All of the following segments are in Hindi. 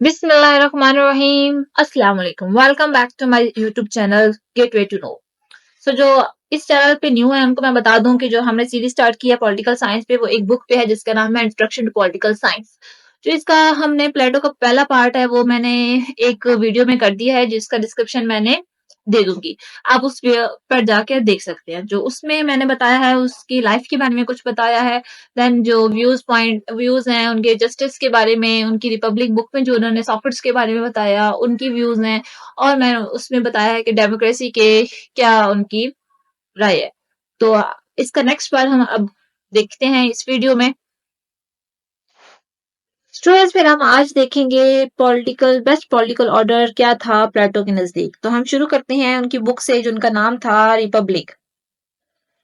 बिस्मिल्लाहिर्रहमानिर्रहीम अस्सलाम वालेकुम welcome back to my YouTube channel gateway to know. So जो इस चैनल पे न्यू है उनको मैं बता दूं कि जो हमने सीरीज स्टार्ट किया पॉलिटिकल साइंस पे वो एक बुक पे है जिसका नाम है इंट्रोडक्शन टू पॉलिटिकल साइंस। जो इसका हमने प्लेटो का पहला पार्ट है वो मैंने एक वीडियो में कर दिया है जिसका डिस्क्रिप्शन मैंने दे दूंगी। आप उस पर जाके देख सकते हैं। जो उसमें मैंने बताया है उसकी लाइफ के बारे में कुछ बताया है। देन जो व्यूज हैं उनके जस्टिस के बारे में, उनकी रिपब्लिक बुक में जो उन्होंने सॉकेट्स के बारे में बताया उनकी व्यूज हैं। और मैं उसमें बताया है कि डेमोक्रेसी के क्या उनकी राय है। तो इसका नेक्स्ट पार्ट हम अब देखते हैं इस वीडियो में। स्टूडेंट्स फिर हम आज देखेंगे बेस्ट पॉलिटिकल ऑर्डर क्या था प्लेटो के नजदीक। तो हम शुरू करते हैं उनकी बुक से जो उनका नाम था रिपब्लिक,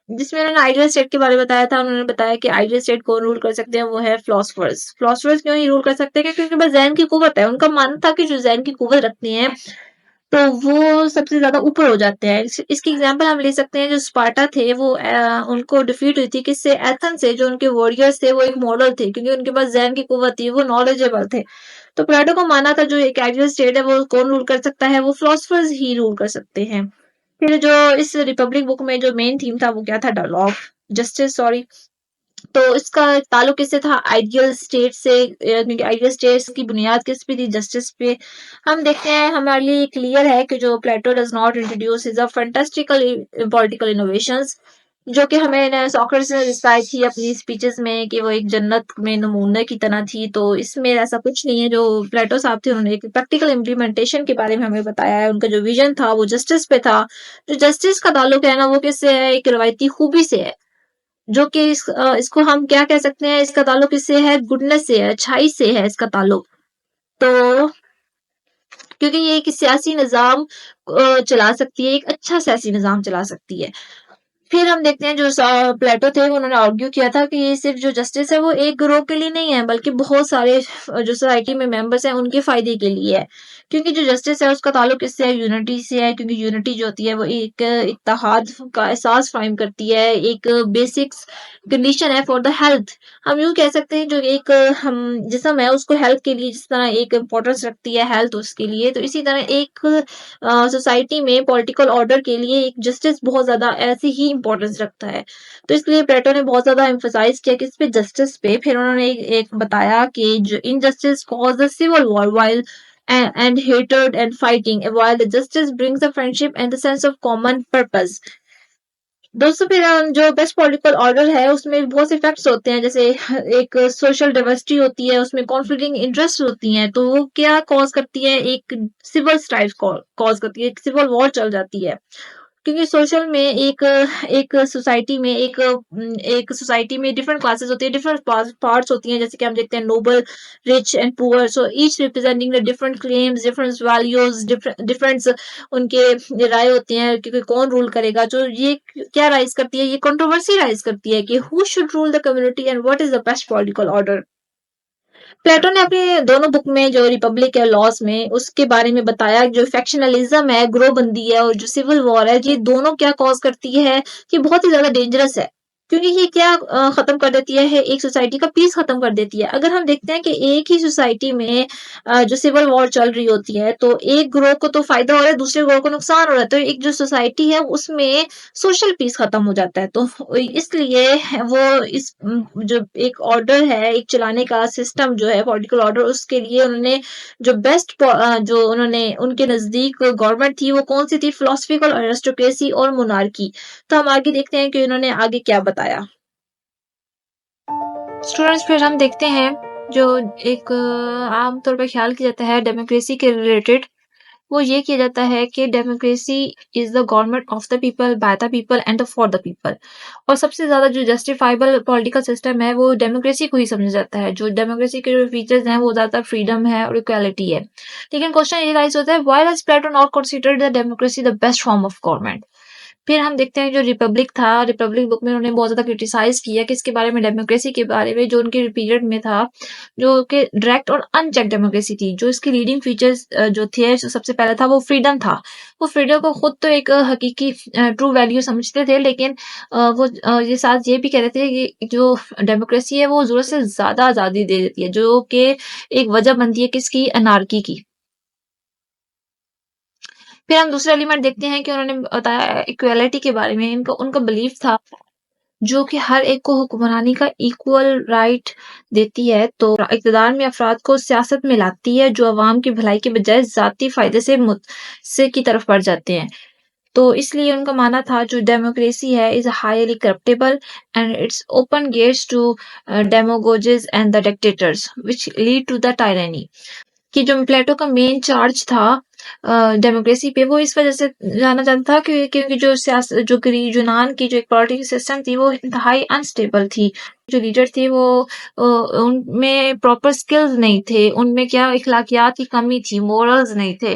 जिसमें उन्होंने आइडियल स्टेट के बारे में बताया था। उन्होंने बताया कि आइडियल स्टेट कौन रूल कर सकते हैं, वो है फिलोसफर्स। फिलोसफर्स क्यों ही रूल कर सकते हैं? क्योंकि उनके पास जहन की कुव्वत है। उनका मानना था कि जो जहन की कुव्वत रखते हैं तो वो सबसे ज्यादा ऊपर हो जाते हैं। इसकी एग्जांपल हम ले सकते हैं जो स्पार्टा थे वो उनको डिफीट हुई थी किससे? एथन से। जो उनके वॉरियर्स थे वो एक मॉडल थे क्योंकि उनके पास जहन की कुव्वत थी, वो नॉलेजेबल थे। तो प्लेटो को माना था जो एक आइडियल स्टेट है वो कौन रूल कर सकता है? वो फिलोसफर्स ही रूल कर सकते हैं। फिर जो इस रिपब्लिक बुक में जो मेन थीम था वो क्या था? Law of justice, sorry. तो इसका ताल्लुक किससे था? आइडियल स्टेट से। क्योंकि आइडियल स्टेट्स की बुनियाद किस पे थी? जस्टिस पे। हम देखते हैं हमारे लिए क्लियर है कि जो Plato does not introduce is a fantastical political innovations, जो कि हमें सॉक्रेटिस ने बताई थी अपनी स्पीचेस में कि वो एक जन्नत में नमूने की तरह थी। तो इसमें ऐसा कुछ नहीं है। जो प्लेटो साहब थे उन्होंने एक प्रैक्टिकल इम्प्लीमेंटेशन के बारे में हमें बताया है। उनका जो विजन था वो जस्टिस पे था। जो जस्टिस का ताल्लुक है ना वो किससे है? एक रवायती खूबी से है। जो कि इसको हम क्या कह सकते हैं? इसका ताल्लुक किससे है? गुडनेस से है, अच्छाई से है इसका ताल्लुक। तो क्योंकि ये एक सियासी निज़ाम चला सकती है, एक अच्छा सियासी निज़ाम चला सकती है। फिर हम देखते हैं जो प्लेटो थे उन्होंने आर्ग्यू किया था कि ये सिर्फ जो जस्टिस है वो एक गिरोह के लिए नहीं है बल्कि बहुत सारे जो सोसाइटी में मेंबर्स हैं उनके फायदे के लिए है। क्योंकि जो जस्टिस है उसका ताल्लुक किससे है? यूनिटी से है। क्योंकि यूनिटी जो होती है वो एक इत्तेहाद का एहसास कायम करती है, एक बेसिक्स कंडीशन है फॉर द हेल्थ। हम यूँ कह सकते हैं जो एक हम जिस्म है उसको हेल्थ के लिए जिस तरह एक इम्पोर्टेंस रखती है हेल्थ उसके लिए, तो इसी तरह एक सोसाइटी में पॉलिटिकल ऑर्डर के लिए एक जस्टिस बहुत ज़्यादा ऐसे ही इम्पोर्टेंस रखता है। तो इसलिए प्लेटो ने बहुत ज़्यादा एम्फसाइज़ किया किस पे? जस्टिस पे। फिर उन्होंने एक बताया कि जो injustice cause the civil war while and hatred and fighting, while the justice brings the friendship and the sense of common purpose. दोस्तों फिर जो बेस्ट पॉलिटिकल ऑर्डर है उसमें बहुत से फैक्ट्स होते हैं। जैसे एक सोशल डाइवर्सिटी होती है, उसमें कॉन्फ्लिक्टिंग इंटरेस्ट होती हैं, तो वो क्या कॉज करती है? एक सिविल स्ट्राइक कॉज करती है, एक सिविल वॉर चल जाती है। क्योंकि सोशल में एक सोसाइटी में एक सोसाइटी में डिफरेंट क्लासेस होती है, डिफरेंट पार्ट्स होती हैं। जैसे कि हम देखते हैं noble, rich and poor. So each representing the different claims, different values, different उनके राय होती हैं कि कौन रूल करेगा। जो ये क्या राइज करती है? ये कंट्रोवर्सी राइज करती है कि who should rule the community and what is the best political order. Plato ने अपने दोनों बुक में जो रिपब्लिक है लॉस में उसके बारे में बताया जो फैक्शनलिज्म है, ग्रोहबंदी है और जो सिविल वॉर है, ये दोनों क्या कॉज करती है? ये बहुत ही ज्यादा डेंजरस है। क्योंकि ये क्या खत्म कर देती है? एक सोसाइटी का पीस खत्म कर देती है। अगर हम देखते हैं कि एक ही सोसाइटी में जो सिविल वॉर चल रही होती है तो एक ग्रोह को तो फायदा हो रहा है, दूसरे ग्रोह को नुकसान हो रहा है। तो एक जो सोसाइटी है उसमें सोशल पीस खत्म हो जाता है। तो इसलिए वो जो एक ऑर्डर है, एक चलाने का सिस्टम जो है पॉलिटिकल ऑर्डर, उसके लिए उन्होंने जो जो उन्होंने उनके नजदीक गवर्नमेंट थी वो कौन सी थी? फिलोसफिकल एरिस्टोक्रेसी और मोनार्की। तो हम आगे देखते हैं कि उन्होंने आगे क्या बताया। स्टूडेंट्स फिर हम देखते हैं जो एक आमतौर पर ख्याल किया जाता है डेमोक्रेसी के रिलेटेड, वो ये किया जाता है कि democracy is the government of the people, by the people and for the people. और सबसे ज्यादा जो जस्टिफाइबल पॉलिटिकल सिस्टम है वो डेमोक्रेसी को ही समझा जाता है। जो डेमोक्रेसी के जो फीचर्स हैं वो ज्यादा फ्रीडम है और इक्वालिटी है। लेकिन क्वेश्चन ये राइज होता है, why does Plato not consider the democracy the best form of government? फिर हम देखते हैं जो रिपब्लिक था, रिपब्लिक बुक में उन्होंने बहुत ज़्यादा क्रिटिसाइज़ किया किसके बारे में डेमोक्रेसी के बारे में जो उनके पीरियड में था, जो कि डायरेक्ट और अनचेक्ड डेमोक्रेसी थी। जो इसके लीडिंग फीचर्स जो थे जो सबसे पहला था वो फ्रीडम था। वो फ्रीडम को खुद तो एक हकीकी ट्रू वैल्यू समझते थे लेकिन वो ये साथ ये भी कह रहे थे कि जो डेमोक्रेसी है वो ज़रूरत से ज़्यादा आज़ादी दे देती है, जो कि एक वजह बनती है किसकी अनार्की की। फिर हम दूसरा एलिमेंट देखते हैं कि उन्होंने बताया इक्वालिटी के बारे में इनका उनका बिलीफ था जो कि हर एक को हुक्मरानी का इक्वल राइट देती है, तो इक़्तिदार में अफ़राद को सियासत में लाती है, जो अवाम की भलाई के बजाय ज़ाती फ़ायदे से मुत्से की तरफ बढ़ जाते हैं। तो इसलिए उनका मानना था जो डेमोक्रेसी है is highly corruptible and it's open gates to demagogues and the dictators which lead to the tyranny. कि जो प्लेटो का मेन चार्ज था डेमोक्रेसी पे वो इस वज़ह से जाना जाता था कि क्योंकि जो जो यूनान की जो एक पॉलिटिकल सिस्टम थी वो इंतहाई अनस्टेबल थी। जो लीडर थे वो उनमें प्रॉपर स्किल्स नहीं थे, उनमें क्या इखलाकियात की कमी थी, मोरल्स नहीं थे।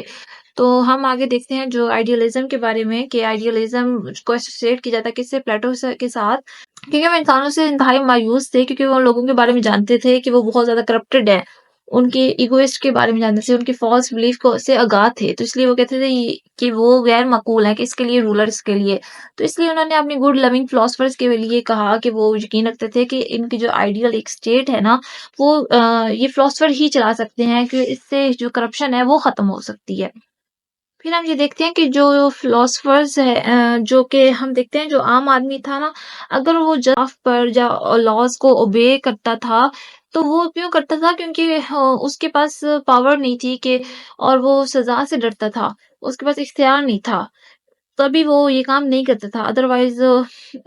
तो हम आगे देखते हैं जो आइडियलिज़्म के बारे में कि आइडियलिज़्म को एसोसिएट किया जाता है किससे प्लेटो के साथ क्योंकि वो इंसानों से इंतहाई मायूस थे क्योंकि वो लोगों के बारे में जानते थे कि वो बहुत ज़्यादा करप्टेड हैं। उनके इगोइस्ट के बारे में जानते थे, उनके फ़ॉल्स बिलीफ को से आगाह थे। तो इसलिए वो कहते थे कि वो गैर माकूल हैं, किसके लिए रूलर्स के लिए। तो इसलिए उन्होंने अपने गुड लविंग फिलॉसफर्स के लिए कहा कि वो यकीन रखते थे कि इनकी जो आइडियल एक स्टेट है ना, वो ये फिलॉसफर ही चला सकते हैं कि इससे जो करप्शन है वो ख़त्म हो सकती है। फिर हम ये देखते हैं कि जो फिलोसोफर्स हैं जो कि हम देखते हैं जो आम आदमी था ना, अगर वो जफ़ पर या लॉज़ को ओबे करता था, तो वो क्यों करता था? क्योंकि उसके पास पावर नहीं थी कि और वो सज़ा से डरता था, उसके पास इख्तियार नहीं था। तभी वो ये काम नहीं करता था, अदरवाइज़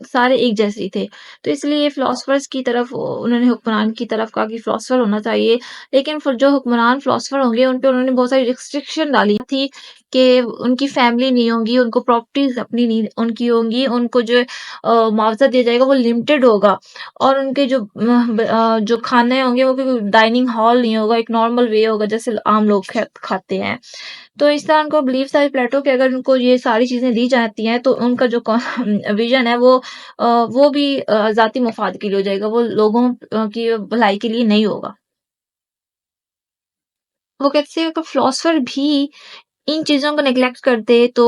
सारे एक जैसे ही थे। तो इसलिए फिलोसोफर्स की तरफ उन्होंने हुक्मरान की तरफ कहा कि फिलोसोफर होना चाहिए। लेकिन फिर जो हुक्मरान फिलोसोफर होंगे, उन पे उन्होंने बहुत सारी रिस्ट्रिक्शन डाली थी कि उनकी फैमिली नहीं होंगी, उनको प्रॉपर्टीज़ अपनी नहीं उनकी होंगी, उनको जो मुआवज़ा दिया जाएगा वो लिमिटेड होगा और उनके जो जो खाने होंगे वो कोई डाइनिंग हॉल नहीं होगा, एक नॉर्मल वे होगा जैसे आम लोग खाते हैं। तो इस तरह उनको बिलीव था प्लेटो कि अगर उनको ये सारी चीज़ें दी जाती हैं, तो उनका जो विज़न है वो भी ज़ाती मफ़ाद के लिए हो जाएगा, वो लोगों की भलाई के लिए नहीं होगा। वो कहते थे अगर फिलॉसफर भी इन चीज़ों को नेग्लेक्ट करते तो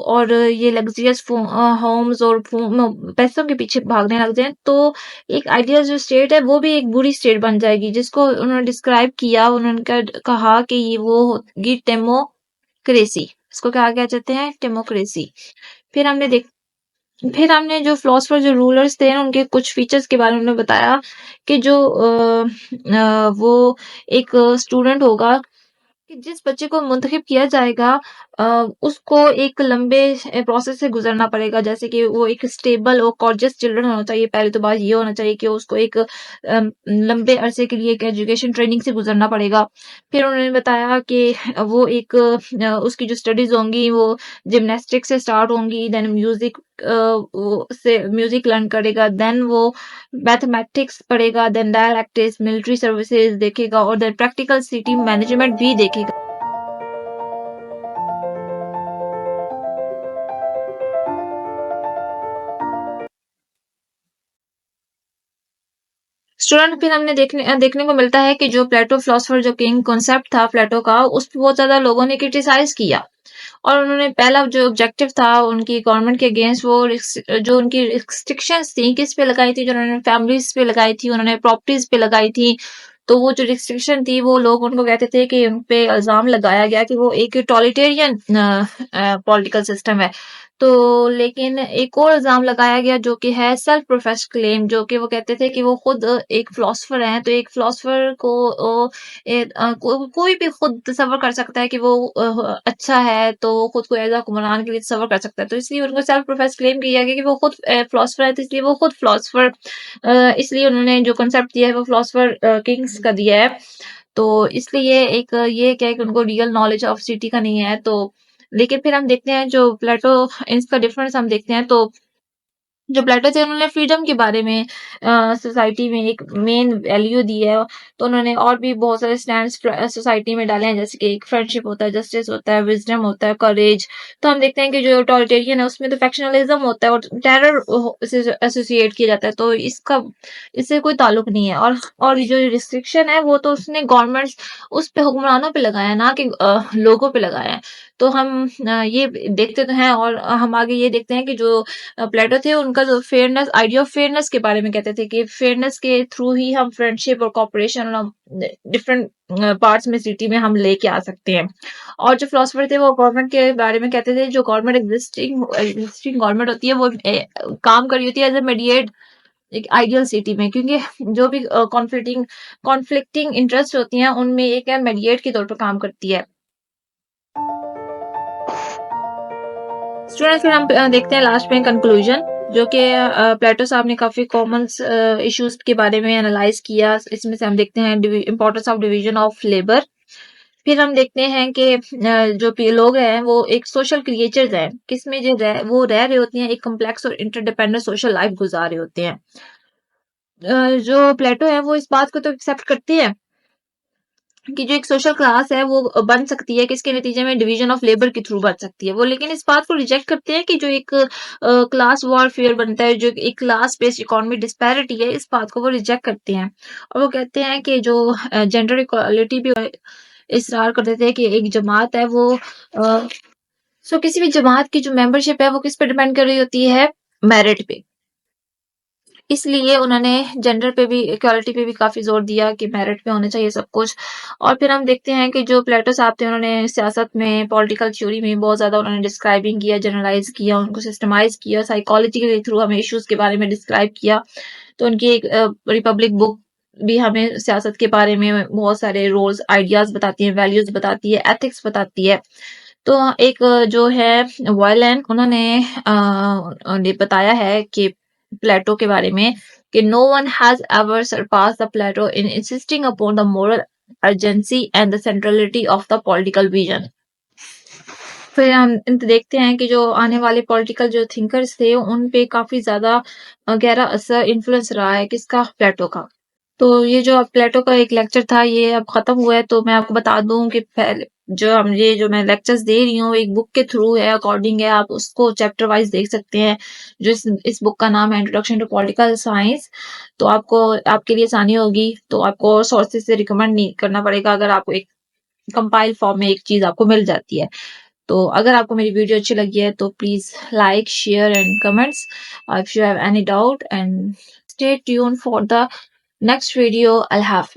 और ये लग्ज़रियस होम्स और पैसों के पीछे भागने लग जाएँ, तो एक आइडियल जो स्टेट है, वो भी एक बुरी स्टेट बन जाएगी, जिसको उन्होंने डिस्क्राइब किया, उन्होंने कहा कि ये वो होगी डेमोक्रेसी। इसको कहा क्या कहते हैं? डेमोक्रेसी। फिर हमने देख फिर हमने जो फिलॉसफर जो रूलर्स थे, उनके कुछ फीचर्स के बारे में उन्होंने बताया कि जो वो एक स्टूडेंट होगा कि जिस बच्चे को मुंतखब किया जाएगा उसको एक लंबे प्रोसेस से गुज़रना पड़ेगा। जैसे कि वो एक स्टेबल और कॉर्जियस चिल्ड्रन होना चाहिए। पहली तो बात ये होना चाहिए कि उसको एक लंबे अरसे के लिए एक एजुकेशन ट्रेनिंग से गुज़रना पड़ेगा। फिर उन्होंने बताया कि वो एक उसकी जो स्टडीज़ होंगी वो जिम्नास्टिक्स से स्टार्ट होंगी, देन म्यूज़िक वो से म्यूज़िक लर्न करेगा, देन वो मैथमेटिक्स पढ़ेगा, देन डायलैक्टिक्स, मिलिट्री सर्विसेज़ देखेगा और देन प्रैक्टिकल सिटी मैनेजमेंट भी देखेगा। स्टूडेंट फिर हमने देखने को मिलता है कि जो प्लेटो फिलॉसफर जो किंग कॉन्सेप्ट था प्लेटो का, उस पे बहुत ज़्यादा लोगों ने क्रिटिसाइज़ किया। और उन्होंने पहला जो ऑब्जेक्टिव था उनकी गवर्नमेंट के अगेंस्ट वो जो उनकी रिस्ट्रिक्शंस थी, किस पे लगाई थी? जो उन्होंने फैमिलीज़ पे लगाई थी, उन्होंने प्रॉपर्टीज़ पे लगाई थी। तो वो जो रिस्ट्रिक्शन थी, वो लोग उनको कहते थे कि उन पे इल्ज़ाम लगाया गया कि वो एक टॉटलिटेरियन पॉलिटिकल सिस्टम है। तो लेकिन एक और इल्ज़ाम लगाया गया जो कि है सेल्फ प्रोफेस्ड क्लेम जो कि वो कहते थे कि वो खुद एक फिलॉसफर हैं। तो एक फिलॉसफर को कोई भी खुद तसव्वुर कर सकता है कि वो अच्छा है, तो वो खुद को एज़ अ हुक्मरान के लिए तसव्वुर कर सकता है। तो इसलिए उनको सेल्फ प्रोफेस्ड क्लेम किया गया कि वो खुद फिलॉसफर है, तो इसलिए वो खुद फिलॉसफर इसलिए उन्होंने जो कांसेप्ट दिया है वो फिलॉसफर किंग्स का दिया है। तो इसलिए एक ये क्या है कि उनको रियल नॉलेज ऑफ सिटी का नहीं है। तो लेकिन फिर हम देखते हैं जो प्लेटो इसका डिफरेंस हम देखते हैं तो जो प्लेटो थे उन्होंने फ्रीडम के बारे में सोसाइटी में एक मेन वैल्यू दी है। तो उन्होंने और भी बहुत सारे स्टैंड्स सोसाइटी में डाले हैं, जैसे कि एक फ्रेंडशिप होता है, जस्टिस होता है, विज़डम होता है, करेज। तो हम देखते हैं कि जो टॉटलिटेरियन है उसमें तो फैक्शनलिज़्म होता है और टेरर से एसोसिएट किया जाता है। तो इससे कोई ताल्लुक नहीं है। और जो रिस्ट्रिक्शन है वो तो उसने गवर्नमेंट्स उस पे हुक्मरानों पे लगाया है, ना कि लोगों पे लगाया है। तो हम ये देखते तो हैं और हम आगे ये देखते हैं कि जो प्लेटो थे उनका जो फेयरनेस आइडिया ऑफ फेयरनेस के बारे में कहते थे कि फेयरनेस के थ्रू ही हम फ्रेंडशिप और कोऑपरेशन और डिफरेंट पार्ट्स में सिटी में हम लेके आ सकते हैं। और जो फिलोसफर थे वो गवर्नमेंट के बारे में कहते थे, जो गवर्नमेंट एग्जिस्टिंग गवर्नमेंट होती है वो काम कर रही होती है एज ए मीडिएट एक आइडियल सिटी में, क्योंकि जो भी कॉन्फ्लिक्टिंग इंटरेस्ट होती हैं उनमें एक है मीडिएट के तौर पर काम करती है। स्टूडेंट्स, फिर हम देखते हैं लास्ट में कंक्लूजन, जो कि प्लेटो साहब ने काफ़ी कॉमन इश्यूज के बारे में एनालाइज किया। इसमें से हम देखते हैं importance of division of labour. फिर हम देखते हैं कि जो लोग हैं वो एक सोशल क्रिएचर्स हैं, किसमें वो रह रहे होते हैं, एक कम्प्लेक्स और इंटरडिपेंडेंट सोशल लाइफ गुजार रहे होते हैं। जो प्लेटो है वो इस बात को तो एक्सेप्ट करते हैं कि जो एक सोशल क्लास है वो बन सकती है, किसके नतीजे में डिवीजन ऑफ लेबर के थ्रू बन सकती है वो, लेकिन इस बात को रिजेक्ट करते हैं कि जो एक क्लास वॉरफेयर बनता है, जो एक क्लास बेस्ड इकोनॉमिक डिस्पैरिटी है, इस बात को वो रिजेक्ट करते हैं। और वो कहते हैं कि जो जेंडर इक्वालिटी भी इसरार करते थे कि एक जमात है वो किसी भी जमात की जो मेंबरशिप है वो किस पे डिपेंड कर रही होती है, मेरिट पे। इसलिए उन्होंने जेंडर पे भी इक्वालिटी पे भी काफ़ी ज़ोर दिया कि मेरिट पे होना चाहिए सब कुछ। और फिर हम देखते हैं कि जो प्लेटो साहब थे उन्होंने सियासत में, पॉलिटिकल थ्योरी में बहुत ज़्यादा उन्होंने डिस्क्राइबिंग किया, जनरलाइज़ किया, उनको सिस्टमाइज़ किया, साइकोलॉजी के थ्रू हमें इश्यूज़ के बारे में डिस्क्राइब किया। तो उनकी एक रिपब्लिक बुक भी हमें सियासत के बारे में बहुत सारे रोल्स, आइडियाज़ बताती है, वैल्यूज़ बताती है, एथिक्स बताती है। तो एक जो है वॉयलेन उन्होंने बताया है कि प्लेटो के बारे में कि no one has ever surpass the Plato in insisting upon the moral urgency and the centrality of the political vision. फिर हम देखते हैं कि जो आने वाले पॉलिटिकल जो थिंकर्स थे उन पे काफी ज्यादा गहरा असर इन्फ्लुएंस रहा है, किसका, प्लेटो का। तो ये जो अब प्लेटो का एक लेक्चर था ये अब खत्म हुआ है। तो मैं आपको बता दूं कि पहले जो मैं लेक्चर्स दे रही हूँ एक बुक के थ्रू है, अकॉर्डिंग है, आप उसको चैप्टर वाइज देख सकते हैं। जो इस बुक का नाम है इंट्रोडक्शन टू पॉलिटिकल साइंस। तो आपको आपके लिए आसानी होगी, तो आपको सोर्सेज से रिकमेंड नहीं करना पड़ेगा अगर आपको एक कंपाइल फॉर्म में एक चीज आपको मिल जाती है। तो अगर आपको मेरी वीडियो अच्छी लगी है तो please like, share and comments if you have any doubt, and stay tuned for the next video I'll have.